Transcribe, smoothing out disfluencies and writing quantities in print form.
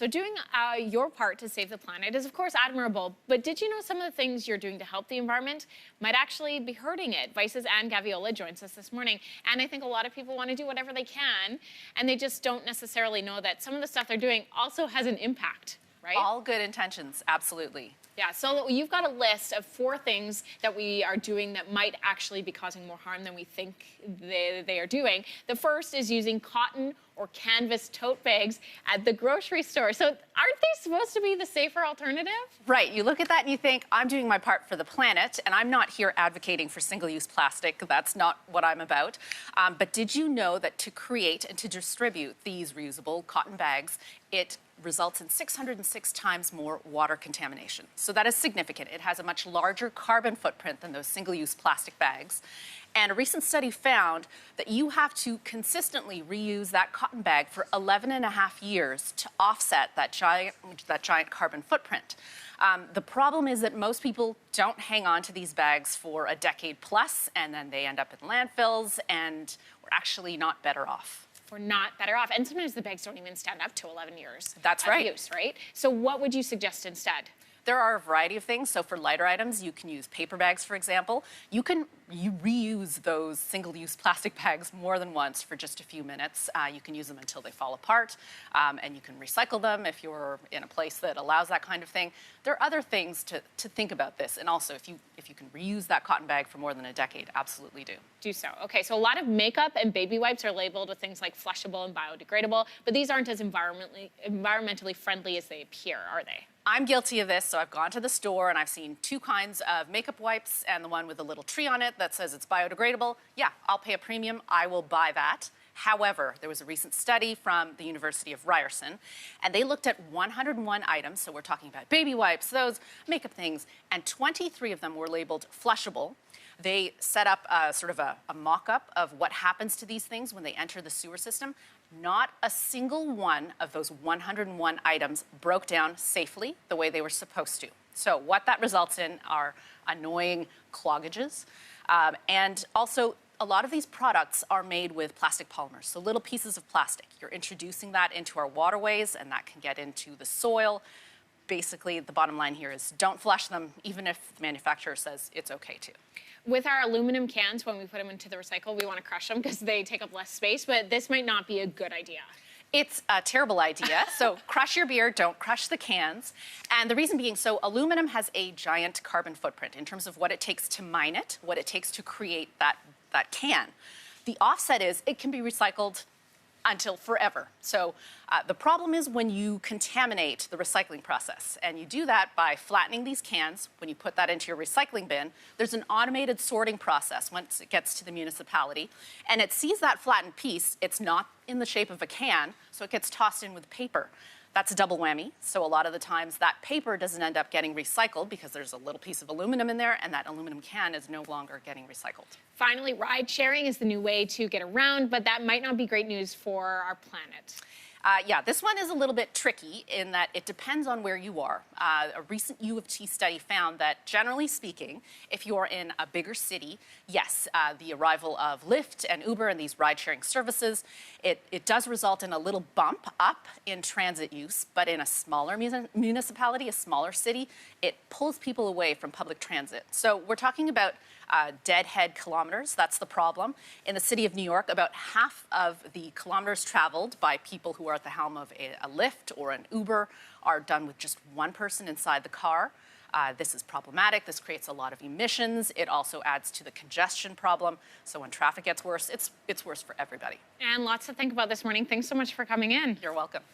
So doing your part to save the planet is, of course, admirable. But did you know some of the things you're doing to help the environment might actually be hurting it? Vice's Anne Gaviola joins us this morning. And I think a lot of people want to do whatever they can, and they just don't necessarily know that some of the stuff they're doing also has an impact, right? All good intentions, absolutely. Yeah, so you've got a list of 4 things that we are doing that might actually be causing more harm than we think they are doing. The first is using cotton or canvas tote bags at the grocery store. So aren't they supposed to be the safer alternative? Right, you look at that and you think, I'm doing my part for the planet, and I'm not here advocating for single-use plastic. That's not what I'm about. But did you know that to create and to distribute these reusable cotton bags, it results in 606 times more water contamination. So that is significant. It has a much larger carbon footprint than those single-use plastic bags. And a recent study found that you have to consistently reuse that cotton bag for 11 and a half years to offset that giant carbon footprint. The problem is that most people don't hang on to these bags for a decade plus, and then they end up in landfills, and we're actually not better off. We're not better off. And sometimes the bags don't even stand up to 11 years. That's right. Use, right? So what would you suggest instead? There are a variety of things. So for lighter items, you can use paper bags, for example. You reuse those single-use plastic bags more than once for just a few minutes. You can use them until they fall apart, and you can recycle them if you're in a place that allows that kind of thing. There are other things to think about this. And also, if you can reuse that cotton bag for more than a decade, absolutely do. Do so. Okay, so a lot of makeup and baby wipes are labeled with things like flushable and biodegradable, but these aren't as environmentally friendly as they appear, are they? I'm guilty of this, so I've gone to the store and I've seen 2 kinds of makeup wipes and the one with a little tree on it that says it's biodegradable. Yeah, I'll pay a premium. I will buy that. However, there was a recent study from the University of Ryerson, and they looked at 101 items, so we're talking about baby wipes, those makeup things, and 23 of them were labeled flushable. They set up sort of a mock-up of what happens to these things when they enter the sewer system. Not a single one of those 101 items broke down safely the way they were supposed to. So what that results in are annoying cloggages. And also, a lot of these products are made with plastic polymers, so little pieces of plastic. You're introducing that into our waterways, and that can get into the soil. Basically, the bottom line here is don't flush them, even if the manufacturer says it's okay to. With our aluminum cans, when we put them into the recycle, we want to crush them because they take up less space, but this might not be a good idea. It's a terrible idea. So crush your beer, don't crush the cans. And the reason being, so aluminum has a giant carbon footprint in terms of what it takes to mine it, what it takes to create that can. The offset is it can be recycled until forever. So the problem is when you contaminate the recycling process, and you do that by flattening these cans. When you put that into your recycling bin, there's an automated sorting process once it gets to the municipality, and it sees that flattened piece. It's not in the shape of a can, so it gets tossed in with paper. That's a double whammy. So a lot of the times that paper doesn't end up getting recycled because there's a little piece of aluminum in there, and that aluminum can is no longer getting recycled. Finally, ride sharing is the new way to get around, but that might not be great news for our planet. Yeah, this one is a little bit tricky in that it depends on where you are. A recent U of T study found that, generally speaking, if you're in a bigger city, yes, the arrival of Lyft and Uber and these ride-sharing services, it does result in a little bump up in transit use, but in a smaller municipality, a smaller city, it pulls people away from public transit. So we're talking about deadhead kilometers. That's the problem. In the city of New York, about half of the kilometers traveled by people who are at the helm of a Lyft or an Uber are done with just one person inside the car. This is problematic. This creates a lot of emissions. It also adds to the congestion problem. So when traffic gets worse, it's worse for everybody. And lots to think about this morning. Thanks so much for coming in. You're welcome.